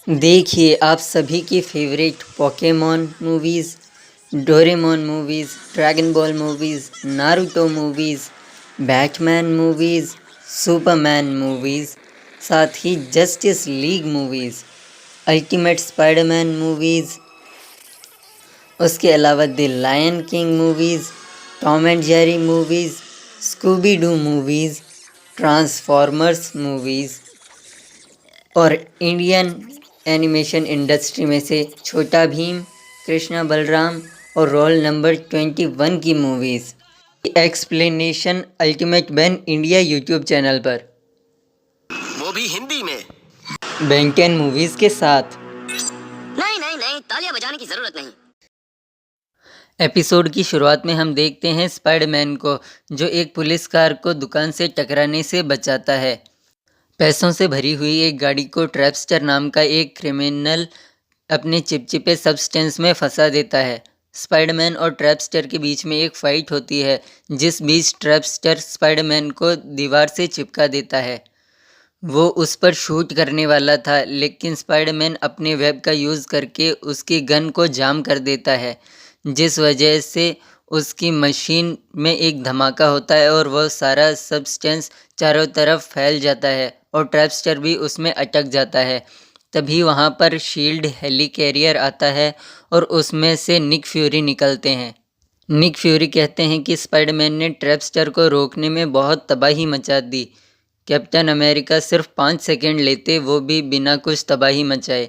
देखिए आप सभी की favourite Pokemon movies, Doraemon movies, dragon ball movies, Naruto movies, Batman movies, Superman movies, साथ ही justice league movies, ultimate Spiderman movies, उसके अलावा the lion king movies, Tom and Jerry movies, Scooby Doo movies, Transformers movies और Indian animation industry में से छोटा भीम, कृष्णा बलराम और roll number 21 की movies explanation ultimate ban India YouTube channel पर, वो भी हिंदी में। बेंटेन मूवीज़ के साथ। नहीं, तालियां बजाने की जरूरत नहीं। एपिसोड की शुरुआत में हम देखते हैं स्पाइडरमैन को, जो एक पुलिस कार को दुकान से टकराने से बचाता है। पैसों से भरी हुई एक गाड़ी को ट्रैपस्टर नाम का एक क्रिमिनल अपने चिपचिपे सब्सटेंस में फंसा देता है। स्पाइडरमैन और ट्रैपस्टर के बीच में एक फाइट होती है, जिस बीच ट्रैपस्टर स्पाइडरमैन को दीवार से चिपका देता है। वो उस पर शूट करने वाला था, लेकिन स्पाइडरमैन अपने वेब का यूज़ करके उसकी गन को जाम कर देता है, जिस वजह से उसकी मशीन में एक धमाका होता है और वह सारा सब्सटेंस चारों तरफ फैल जाता है और ट्रैपस्टर भी उसमें अटक जाता है। तभी वहाँ पर शील्ड हेलीकैरियर आता है और उसमें से निक फ्यूरी निकलते हैं। निक फ्यूरी कहते हैं कि स्पाइडरमैन ने ट्रैपस्टर को रोकने में बहुत तबाही मचा दी। कैप्टन अमेरिका सिर्फ 5 सेकंड लेते, वो भी बिना कुछ तबाही मचाए।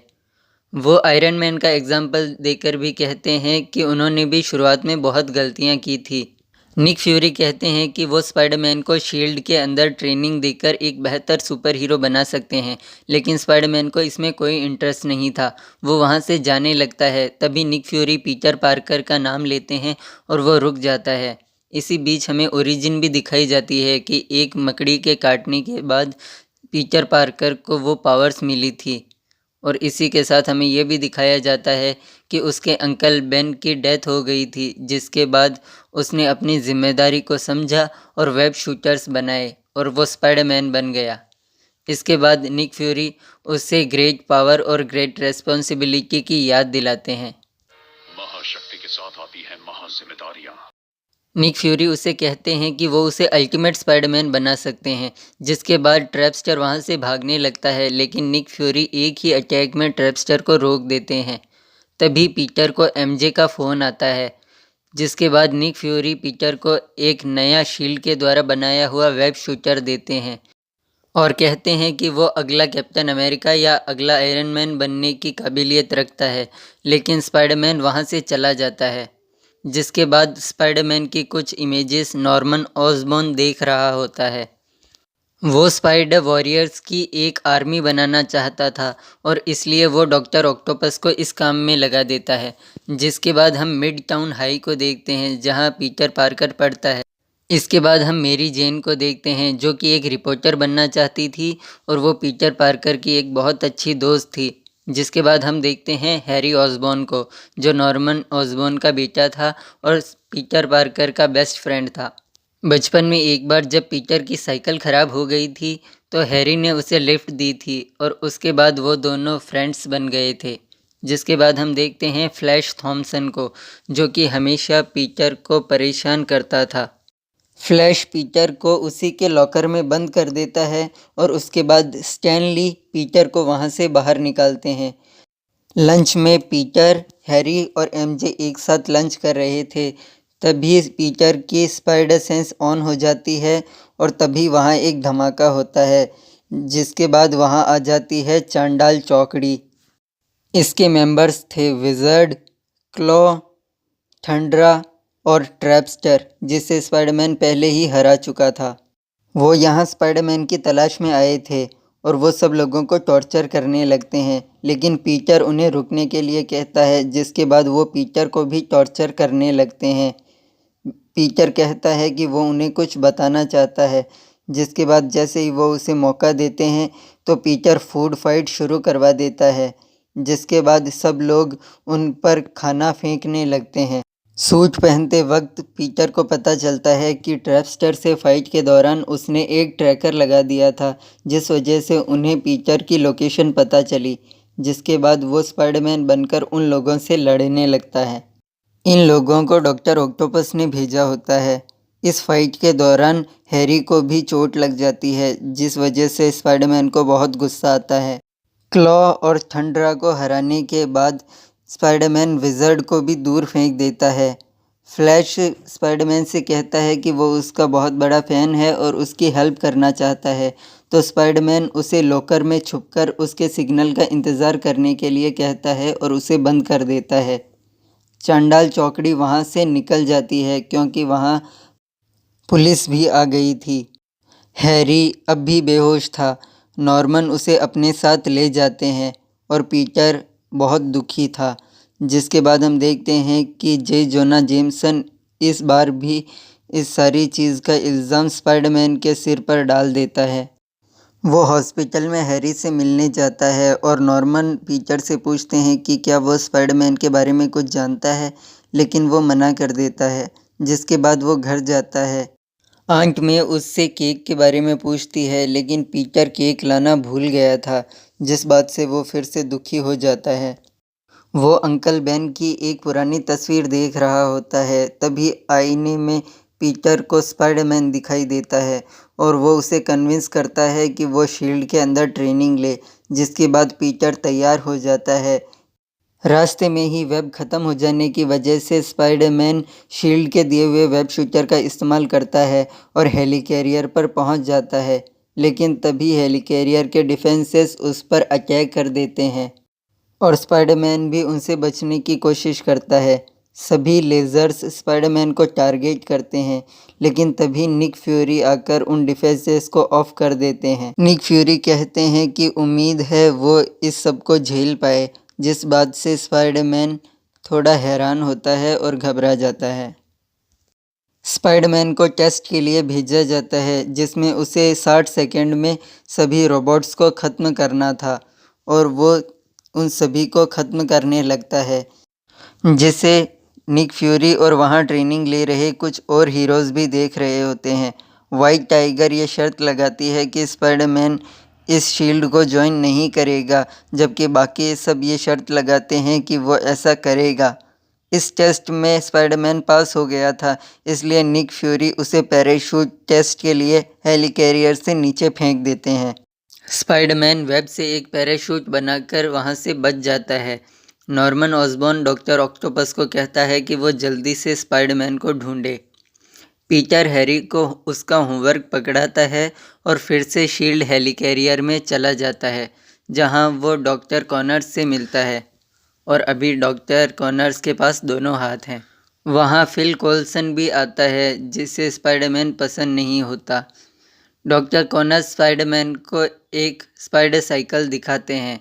वो आयरन मैन का एग्जाम्पल देकर भी कहते हैं कि उन्होंने भी शुरुआत में बहुत गलतियां की थी। निक फ्यूरी कहते हैं कि वो स्पाइडरमैन को शील्ड के अंदर ट्रेनिंग देकर एक बेहतर सुपर हीरो बना सकते हैं, लेकिन स्पाइडरमैन को इसमें कोई इंटरेस्ट नहीं था। वो वहाँ से जाने लगता है। तभी निक फ्यूरी पीटर पार्कर का नाम लेते हैं और वो रुक जाता है। इसी बीच हमें ओरिजिन भी दिखाई जाती है कि एक मकड़ी के काटने के बाद पीटर पार्कर को वो पावर्स मिली थी, और इसी के साथ हमें ये भी दिखाया जाता है कि उसके अंकल बेन की डेथ हो गई थी, जिसके बाद उसने अपनी जिम्मेदारी को समझा और वेब शूटर्स बनाए और वो स्पाइडरमैन बन गया। इसके बाद निक फ्यूरी उसे ग्रेट पावर और ग्रेट रेस्पॉन्सिबिलिटी की याद दिलाते हैं। महाशक्ति के साथ आती है महाजिम्मेदारियां। निक फ्यूरी उसे कहते हैं कि वो उसे अल्टीमेट स्पाइडरमैन बना सकते हैं। जिसके बाद ट्रैपस्टर वहाँ से भागने लगता है, लेकिन निक फ्यूरी एक ही अटैक में ट्रैपस्टर को रोक देते हैं। तभी पीटर को एमजे का फ़ोन आता है, जिसके बाद निक फ्यूरी पीटर को एक नया शील्ड के द्वारा बनाया हुआ वेब शूटर देते हैं और कहते हैं कि वो अगला कैप्टन अमेरिका या अगला आयरन मैन बनने की काबिलियत रखता है। लेकिन स्पाइडरमैन वहाँ से चला जाता है। जिसके बाद स्पाइडरमैन की कुछ इमेजेस नॉर्मन ऑसबॉर्न देख रहा होता है। वो स्पाइडर वॉरियर्स की एक आर्मी बनाना चाहता था और इसलिए वो डॉक्टर ऑक्टोपस को इस काम में लगा देता है। जिसके बाद हम मिड टाउन हाई को देखते हैं, जहाँ पीटर पार्कर पढ़ता है। इसके बाद हम मेरी जेन को देखते हैं, जो कि एक रिपोर्टर बनना चाहती थी और वो पीटर पार्कर की एक बहुत अच्छी दोस्त थी। जिसके बाद हम देखते हैं हैरी ऑसबॉर्न को, जो नॉर्मन ऑसबॉर्न का बेटा था और पीटर पार्कर का बेस्ट फ्रेंड था। बचपन में एक बार जब पीटर की साइकिल ख़राब हो गई थी, तो हैरी ने उसे लिफ्ट दी थी और उसके बाद वो दोनों फ्रेंड्स बन गए थे। जिसके बाद हम देखते हैं फ्लैश थॉमसन को, जो कि हमेशा पीटर को परेशान करता था। फ्लैश पीटर को उसी के लॉकर में बंद कर देता है और उसके बाद स्टैनली पीटर को वहाँ से बाहर निकालते हैं। लंच में पीटर, हैरी और एमजे एक साथ लंच कर रहे थे। तभी पीटर की स्पाइडर सेंस ऑन हो जाती है और तभी वहाँ एक धमाका होता है, जिसके बाद वहाँ आ जाती है चांडाल चौकड़ी। इसके मेंबर्स थे विज़र्ड, क्लॉ, थंडरा और ट्रैपस्टर, जिसे स्पाइडरमैन पहले ही हरा चुका था। वो यहाँ स्पाइडरमैन की तलाश में आए थे और वो सब लोगों को टॉर्चर करने लगते हैं, लेकिन पीटर उन्हें रुकने के लिए कहता है। जिसके बाद वो पीटर को भी टॉर्चर करने लगते हैं। पीटर कहता है कि वो उन्हें कुछ बताना चाहता है। जिसके बाद जैसे ही वो उसे मौका देते हैं, तो पीटर फूड फाइट शुरू करवा देता है। जिसके बाद सब लोग उन पर खाना फेंकने लगते हैं। सूट पहनते वक्त पीटर को पता चलता है कि ट्रैपस्टर से फाइट के दौरान उसने एक ट्रैकर लगा दिया था, जिस वजह से उन्हें पीटर की लोकेशन पता चली, जिसके बाद वो स्पाइडरमैन बनकर उन लोगों से लड़ने लगता है। इन लोगों को डॉक्टर ऑक्टोपस ने भेजा होता है। इस फाइट के दौरान हैरी को भी चोट लग जाती है, जिस वजह से स्पाइडरमैन को बहुत गुस्सा आता है। क्लॉ और थंडरा को हराने के बाद स्पाइडरमैन विज़र्ड को भी दूर फेंक देता है। फ्लैश स्पाइडरमैन से कहता है कि वो उसका बहुत बड़ा फ़ैन है और उसकी हेल्प करना चाहता है, तो स्पाइडरमैन उसे लॉकर में छुपकर उसके सिग्नल का इंतज़ार करने के लिए कहता है और उसे बंद कर देता है। चांडाल चौकड़ी वहाँ से निकल जाती है क्योंकि वहाँ पुलिस भी आ गई थी। हैरी अब भी बेहोश था। नॉर्मन उसे अपने साथ ले जाते हैं और पीटर बहुत दुखी था, जिसके बाद हम देखते हैं कि जे जोना जेमसन इस बार भी इस सारी चीज़ का इल्ज़ाम स्पाइडरमैन के सिर पर डाल देता है। वो हॉस्पिटल में हैरी से मिलने जाता है और नॉर्मन पीटर से पूछते हैं कि क्या वो स्पाइडरमैन के बारे में कुछ जानता है, लेकिन वो मना कर देता है, जिसके बाद वो घर जाता है। आंट में उससे केक के बारे में पूछती है, लेकिन पीटर केक लाना भूल गया था, जिस बात से वो फिर से दुखी हो जाता है। वो अंकल बेन की एक पुरानी तस्वीर देख रहा होता है, तभी आईने में पीटर को स्पाइडरमैन दिखाई देता है और वो उसे कन्विंस करता है कि वो शील्ड के अंदर ट्रेनिंग ले, जिसके बाद पीटर तैयार हो जाता है। रास्ते में ही वेब ख़त्म हो जाने की वजह से स्पाइडरमैन शील्ड के दिए हुए वेब शूटर का इस्तेमाल करता है और हेलिकैरियर पर पहुंच जाता है, लेकिन तभी हेलिकैरियर के डिफेंसेस उस पर अटैक कर देते हैं और स्पाइडरमैन भी उनसे बचने की कोशिश करता है। सभी लेज़र्स स्पाइडरमैन को टारगेट करते हैं, लेकिन तभी निक फ्यूरी आकर उन डिफेंसेस को ऑफ कर देते हैं। निक फ्यूरी कहते हैं कि उम्मीद है वो इस सब को झेल पाए, जिस बात से स्पाइडरमैन थोड़ा हैरान होता है और घबरा जाता है। स्पाइडरमैन को टेस्ट के लिए भेजा जाता है, जिसमें उसे 60 सेकंड में सभी रोबोट्स को ख़त्म करना था और वो उन सभी को ख़त्म करने लगता है, जिसे निक फ्यूरी और वहाँ ट्रेनिंग ले रहे कुछ और हीरोज़ भी देख रहे होते हैं। वाइट टाइगर ये शर्त लगाती है कि स्पाइडरमैन इस शील्ड को ज्वाइन नहीं करेगा, जबकि बाकी सब ये शर्त लगाते हैं कि वो ऐसा करेगा। इस टेस्ट में स्पाइडरमैन पास हो गया था, इसलिए निक फ्यूरी उसे पैराशूट टेस्ट के लिए हेलिकैरियर से नीचे फेंक देते हैं। स्पाइडरमैन वेब से एक पैराशूट बनाकर वहां से बच जाता है। नॉर्मन ऑसबॉर्न डॉक्टर ऑक्टोपस को कहता है कि वो जल्दी से स्पाइडरमैन को ढूंढे। पीटर हैरी को उसका होमवर्क पकड़ाता है और फिर से शील्ड हेलिकैरियर में चला जाता है, जहां वो डॉक्टर कॉनर्स से मिलता है और अभी डॉक्टर कॉनर्स के पास दोनों हाथ हैं। वहां फिल कोल्सन भी आता है, जिसे स्पाइडरमैन पसंद नहीं होता। डॉक्टर कॉनर्स स्पाइडरमैन को एक स्पाइडर साइकिल दिखाते हैं।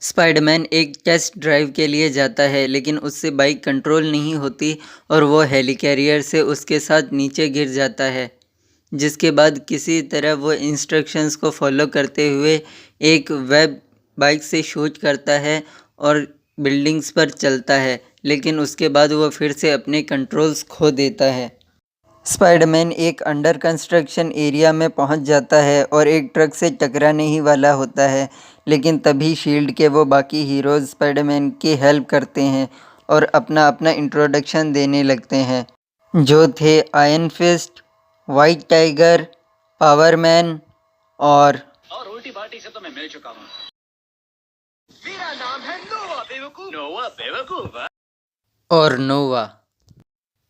स्पाइडरमैन एक टेस्ट ड्राइव के लिए जाता है, लेकिन उससे बाइक कंट्रोल नहीं होती और वो हेलिकैरियर से उसके साथ नीचे गिर जाता है, जिसके बाद किसी तरह वो इंस्ट्रक्शंस को फॉलो करते हुए एक वेब बाइक से शूट करता है और बिल्डिंग्स पर चलता है, लेकिन उसके बाद वो फिर से अपने कंट्रोल्स खो देता है। स्पाइडरमैन एक अंडर कंस्ट्रक्शन एरिया में पहुंच जाता है और एक ट्रक से टकराने ही वाला होता है, लेकिन तभी शील्ड के वो बाकी हीरोज़ स्पाइडरमैन की हेल्प करते हैं और अपना अपना इंट्रोडक्शन देने लगते हैं, जो थे आयरन फिस्ट, वाइट टाइगर, पावरमैन और उल्टी पार्टी से तो मैं मिल चुका हूँ। मेरा नाम है नोवा बेवकूफ। नोवा बेवकूफ। और नोवा।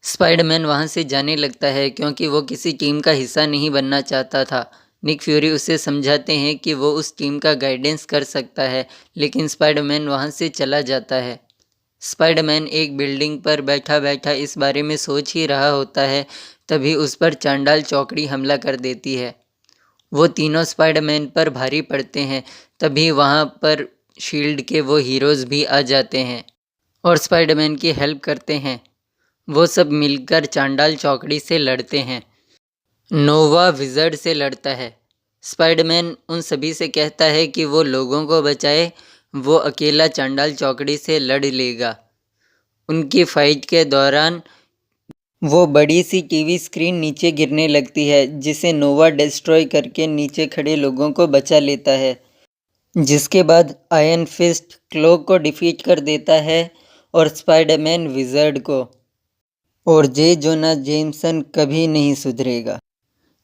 स्पाइडरमैन वहां से जाने लगता है क्योंकि वो किसी टीम का हिस्सा नहीं बनना चाहता था। निक फ्यूरी उसे समझाते हैं कि वो उस टीम का गाइडेंस कर सकता है, लेकिन स्पाइडरमैन वहां से चला जाता है। स्पाइडरमैन एक बिल्डिंग पर बैठा बैठा इस बारे में सोच ही रहा होता है, तभी उस पर चांडाल चौकड़ी हमला कर देती है। वो तीनों स्पाइडरमैन पर भारी पड़ते हैं। तभी वहाँ पर शील्ड के वो हीरोज़ भी आ जाते हैं और स्पाइडरमैन की हेल्प करते हैं। वो सब मिलकर चांडाल चौकड़ी से लड़ते हैं। नोवा विज़र्ड से लड़ता है। स्पाइडरमैन उन सभी से कहता है कि वो लोगों को बचाए, वो अकेला चांडाल चौकड़ी से लड़ लेगा। उनकी फ़ाइट के दौरान वो बड़ी सी टीवी स्क्रीन नीचे गिरने लगती है जिसे नोवा डिस्ट्रॉय करके नीचे खड़े लोगों को बचा लेता है, जिसके बाद आयरन फिस्ट क्लॉक को डिफीट कर देता है और स्पाइडरमैन विज़र्ड को। और जे जोना जेमसन कभी नहीं सुधरेगा।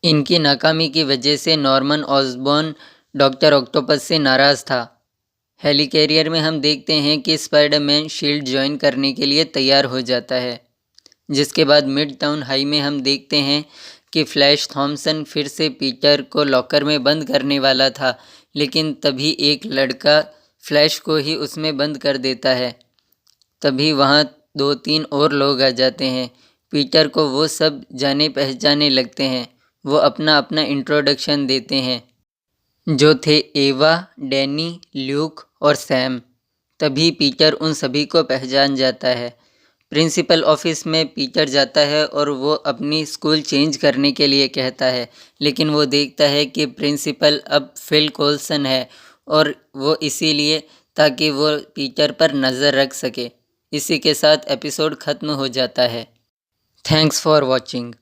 इनकी नाकामी की वजह से नॉर्मन ऑसबॉर्न डॉक्टर ऑक्टोपस से नाराज़ था। हेलिकैरियर में हम देखते हैं कि स्पाइडरमैन शील्ड ज्वाइन करने के लिए तैयार हो जाता है, जिसके बाद मिड टाउन हाई में हम देखते हैं कि फ्लैश थॉमसन फिर से पीटर को लॉकर में बंद करने वाला था, लेकिन तभी एक लड़का फ्लैश को ही उसमें बंद कर देता है। तभी वहाँ 2-3 और लोग आ जाते हैं। पीटर को वो सब जाने पहचाने लगते हैं। वो अपना अपना इंट्रोडक्शन देते हैं, जो थे एवा, डैनी, ल्यूक और सैम। तभी पीटर उन सभी को पहचान जाता है। प्रिंसिपल ऑफिस में पीटर जाता है और वो अपनी स्कूल चेंज करने के लिए कहता है, लेकिन वो देखता है कि प्रिंसिपल अब फिल कोल्सन है और वो इसीलिए ताकि वो पीटर पर नज़र रख सके। इसी के साथ एपिसोड ख़त्म हो जाता है। Thanks for watching.